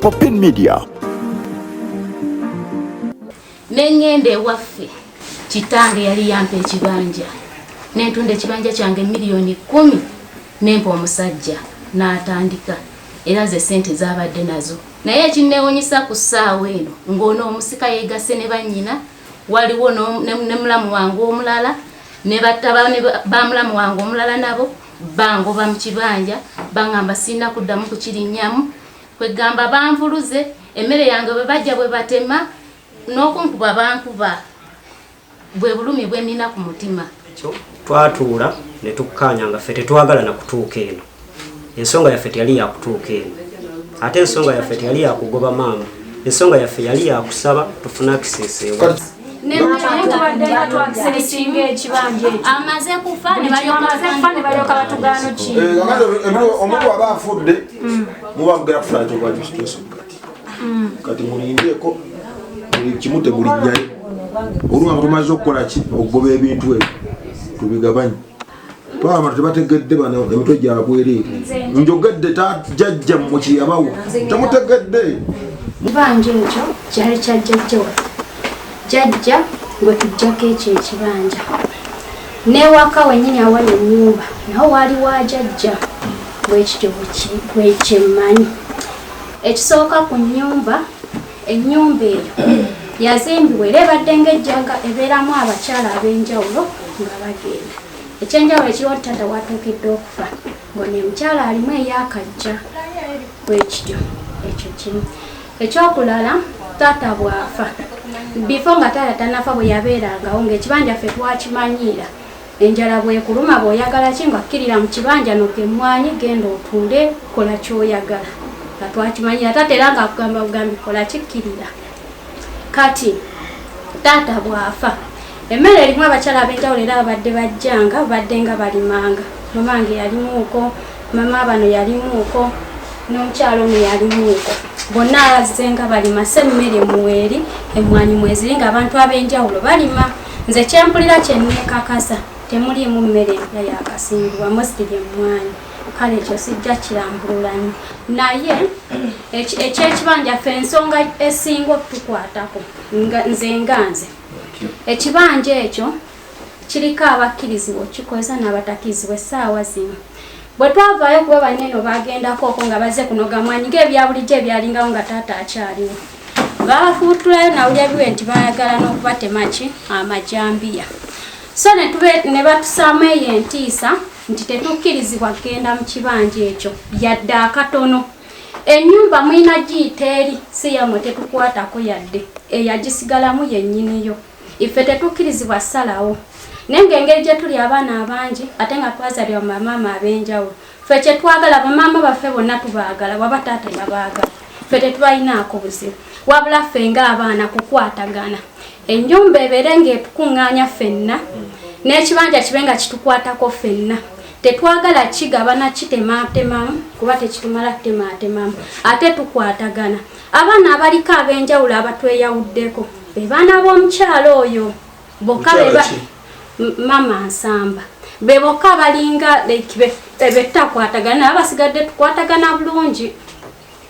Popin Media. Nengende waffe kitange yali yampa ekibanja nentunda ekibanja kyange $10,000 nempa omusajja n'atandika era ze sente zabadde nazo naye ekinneewuunyisa ku ssaawa eno ng'ono omusika yeegase ne bannyina waliwo ne mulamu wange omulala ne batabani ba mulamu wange omulala nabo bangoba mu kibanja bangamba sina kuddamu kukirinnyamu kwegamba banvuluze emmere yange bwe bajja bwe batema n'okunkuba bankuba bwe bulumi bwe nina ku mutima. Twatuula ne tukkaanya nga ffe tetwagala na kutuuka eno. Ensonga yaffe teyali ya kutuuka eno. Ate ensonga yaffe teyali ya kugoba maama. Ensonga yaffe yali ya kusaba tufuna access ewa. Amaze kufa ne balyoka batugano ki. Omuntu aba afudde muba mugera kufuna kyo kwa situation kati mulindeko kimute bulijjayo olwa tumaze okukola ki okugoba ebintu ebyo tubigabanye twaba tebategedde bano emitwe gyabwe eri njogedde tajjajja mu kiyabawo temutegedde kibanja ekyo kyali kya jjajja gwe tujjako ekyo ekibanja newaka wenyini awali ennyumba nawo wali wa jjajja bwekityo bwekyemmanyi ekisooka ku nnyumba ennyumba eyo yazimbibwa era ebadde ng'ejjanga ebeeramu abakyala ab'enjawulo nga bagenda ekyenjawulo ekiriwo taata watuukidde okufa ng'ono omukyala alimu eyakajja bwekityo ekyo kimu ekyokulala taata bw'afa bifo nga taata tanafa bwe yabeerangawo ng'ekibanja ffe twakimanyiira enjala bwekuluma bw'oyagala ki nga kkirira mu kibanja nokemmwanyi genda otuule kola ky'oyagala nga twakimanyira taata era nga akugamba bugambi kola kikkirira kati taata bw'afa emmere erimu abakyala ab'enjawulo era babadde bajjanga babadde nga balimanga mamange yalimuuko mama bano yalimuuko n'omukyalo ono yalimuuko bonna azze nga balima se emmere muweeri emmwanyi mweziri ng'abantu ab'enjawulo balima nze kyempulira kyenneekakasa temuliimu mmere empya yakasimbibwa mositiri emmwanyi kale ekyo sijja kirambululanye naye ekyekibanja ffe ensonga esinga okutukwatako nze ekibanja ekyo kiriko abakkirizibwa okkikozesa n'abatakkirizibwa essaawa zino bwe twavaayo kuba banneeno bagendako okwo nga bazze kunoga mwanyi ng'ebyabulijjo ebyalingawo nga taata akyaliwo baafuutulayo nawulya biwe nti baayagala n'okubatemaki amajambiya so ne batusaamu eyo entiisa nti tetukkirizibwa kgenda mu kibanja ekyo yadde akatono ennyumba mwina giyita eri si yammwe tetukwatako yadde eyagisigalamu yennyiniyo iffe tetukkirizibwa ssalawo naye ng'engeri gye tuli abaana abangi ate nga twazalibwa mu bamaama ab'enjawulo ffe kye twagala bamaama baffe bonna tubaagala waba taata yabaagala ffe tetubalinaako buzibu wabula ffe ng'abaana kukwatagana ennyumba ebeere ng'etukuŋŋaanya ffenna n'ekibanja kibe nga kitukwatako ffenna tetwagala kigabana kitematemamu kuba tekitumala tematemamu ate tukwatagana abaana abaliko ab'enjawulo abatweyawuddeko be baana b'omukyalo oyo bokka mama Nsamba be bokka balinga betakwatagana abasigadde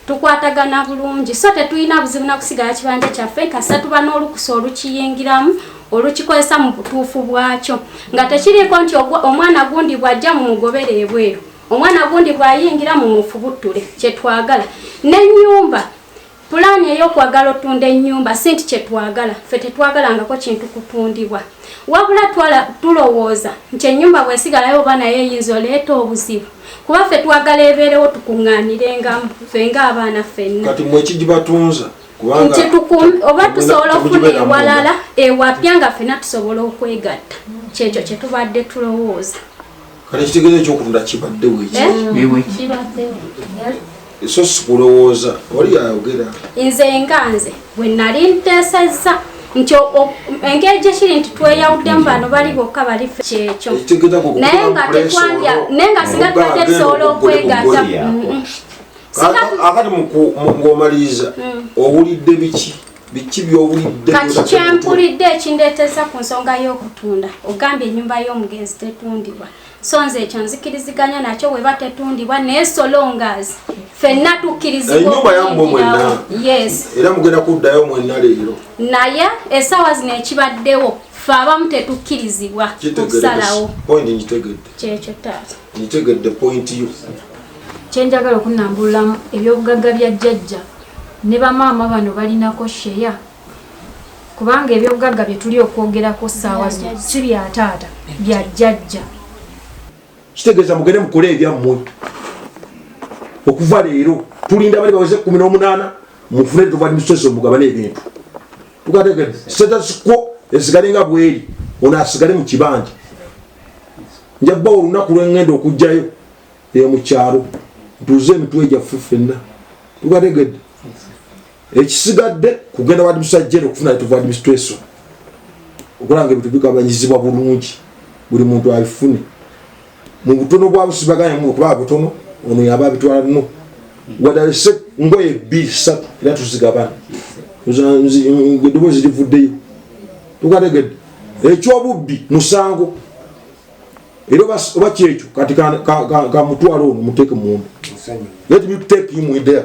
tukwatagana bulungi so tetulina buzibu na kusigala kibanja kyaffe kasa tuba n'olukusa olukiyingiramu olukikozesa mu butuufu bwakyo nga tekiriiko nti omwana gundi bw'ajja mu mugobere ebweru omwana gundi bw'ayingira mu mufubuttule kyetwagala n'ennyumba pulaani ey'okwagala otunda ennyumba si nti kyetwagala ffe tetwagalangako kintu kutundibwa wabula tulowooza nti ennyumba bw'esigalayo oba naye eyinza oleeta obuzibu kuba ffe twagala ebeerewo tukuŋŋaanirengamu ffe ng'abaana ffenna kati mwe kigibatunza nti oba tusobola okufuna ewalala ewapya nga ffenna tusobola okwegatta kyekyo kye tubadde tulowooza kale ekitegeeza ekyokutunda kibadde weeki so sikulowooza wali ayogera nze bwe nali nteesezza nti engeri gye kiri nti tweyawuddemu bano bali bokka bali kyekyo naye nga singa tubadde tusobola okwegatta akati ng'omaliriza owulidde biki by'owulidde kati kyempulidde ekindeeteza ku nsonga y'okutunda ogambye ennyumba y'omugenzi tetundibwa so nze ekyo nzikiriziganya nakyo bwe batetundibwa naye solongas ffenna tukkirizibwa yes era mugenda kuddayo mwenna leero naye essaawa zino ekibaddewo ffe abamu tetukkirizibwa okusalawo point ngitegedde kyekyo taata ngitegedde point yo kyenjagala okunambulamu ebyobugagga bya jjajja ne bamaama bano balinako sheya kubanga ebyobugagga bye tuli okwogerako ssaawa zino si bya taata bya jjajja kitegeeza mugende mukole ebyammwe okuva leero tulinda bali baweze 18 mufune tuva administration mugabane ebintu tukategedde status quo esigalenga bweri ono asigale mu kibanja njabba olunaku lwengenda okujjayo mu kyalo tuze emitwe gyaffe ffenna tukategedde ekisigadde kugenda wadi musajjere okufuna tuva administration okulanga ebintu bigabanyizibwa bulungi buli muntu abifune mu butono bwa busibaganya mu kuba butono ono yaba bitwala no wadalese ngoye B3 era tuzigabana ngedobo zirivuddeyo tukategedde ekyobubbi musango era oba kyekyo kati ka mutwalo ono muteeke muwumbi let me take him there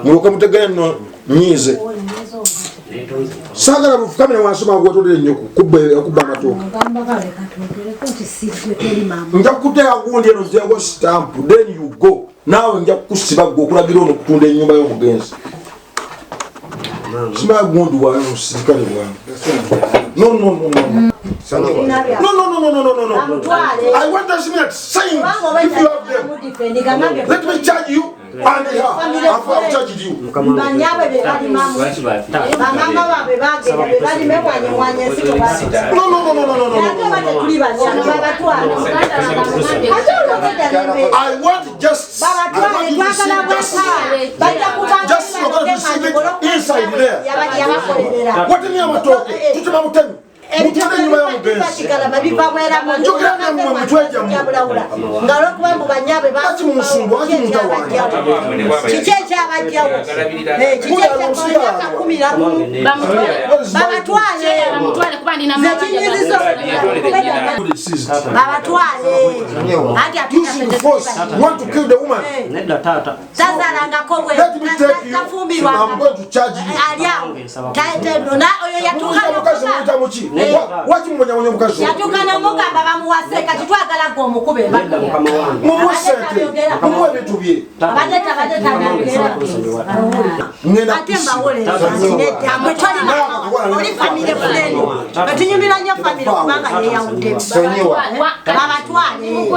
muloka muteganya no nyize sagala bufukamira wansoma gwatolere nnyo kubba amatooka nja kukuteeka gundi eno nzego stamp then you go naawe nja kukusiba gwe okulagira ono okutunda ennyumba y'omugenzi simala gundi wayo omusirikale bwange no I want us to sign if you have them. Let me charge you and I'll charge you. I want just you're going to receive it inside there. What do you mean I'm talking? Mutende nyuma ya mgenzi. Njogera mwe mtweja mwe. Ngalo kuba mubanyabe ba. Ati musumbu, ati mutawanya. Kichecha abajjawo. Kichecha kwa 10 baba twale kuba ndina mama. Baba twale. Hadi atuka. Want to kill the woman. Nenda tata. Sasa langa kobwe. Let me take you. I'm going to charge you. Aliao. Taite ndo na oyo yatuka. Wati mmonya mukazi. Yatukana mugamba bamuwaseka titwagala gwo mukube Nenda mukama wangu. Mumusente. Mumuwe bitu bye. Badeta Ngena atemba wole. Neta mwetwali na. Oli family friend. Batinyumira nya family kubanga ye yaute. Baba twale.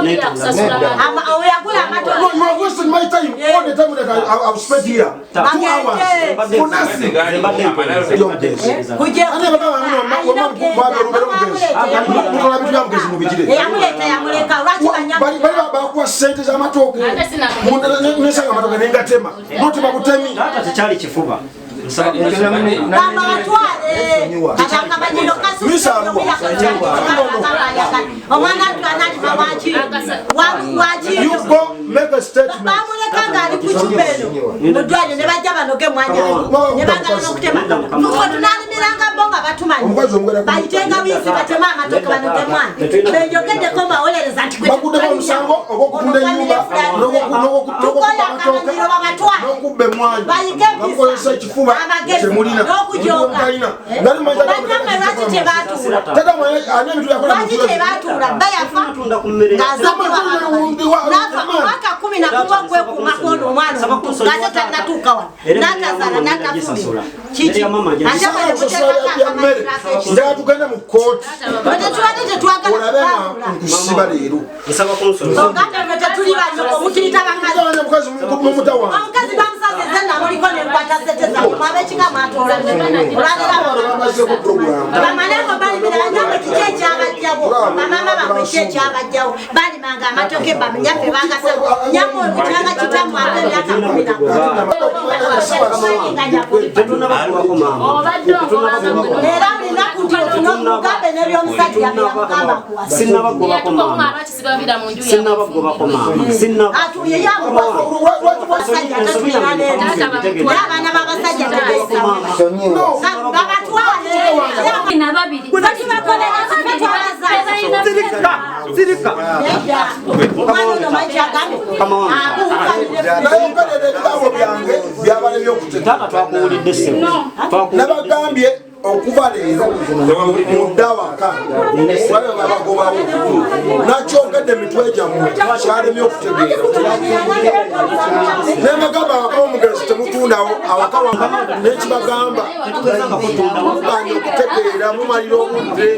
Ama oyagula amato. No, you are wasting my time. All the time that I've spent here. 2 hours. For nothing. Kuje. Yamuleka lwaki banyama. Bali bakuwa sente za matoke. Nesanga matoke nengatema. Notema butemi. Tata chichali chifuba. Baba watwale. Katanga banyino kasu. Omwana twanali mamachi. Wachi. You go make a statement. Bamuleka ngali kuchubeno. Mudwale ne bajja banoge mwanya. Ne bagala nokutema. Nuko tunali miranga bonga batumani. Bayitenga bizi batema amatoke banoge mwana. Benjogede koma olereza nti kwetu. Bakude musango okukunda nyumba. Tukola kamanyiro babatwale. Nokubbe mwanya. Bayike bamukozesa ekifuba kyemulina. N'okujoga. Nali manja banyama lwaki tebaatuula. Tata mwana ani ebitu yakola lwaki tebaatuula bayafa. Mwaka 10 nakuwa kwe kumakono omwana ngate tanatuuka wano n'atazaala n'atafumira kiki ate bale muteekako nga tugenda mu kooti tetubadde tetwagala nkusiba leero oganda ffe tetuli banyoko mukiyita bakazi mumutawana omukazi bamusazize namuliko nenkwata sente zamu mwabekika mwatoola bamaneko balimira banyambe kiki ekyabajjawo bamama bamwe ki ekyabajjawo balimanga amatoke bamenyaffe bagasawo nyamwe obutanga kitamu ate emyaka 10 era olina kutya mugambe n'ebyomusajja byamugamba kuwasa sinnabagobako maama atuye yamuwasajja abaana babasajja babatwale nabagambye okuva leero mudda waka wabyo babagobawo nakyogedde mitwe gyammwe kyalemye okutegeera nebagamba awaka omugenzi temutundawo awaka nekibagamba muganye okutegeera mumalira obudde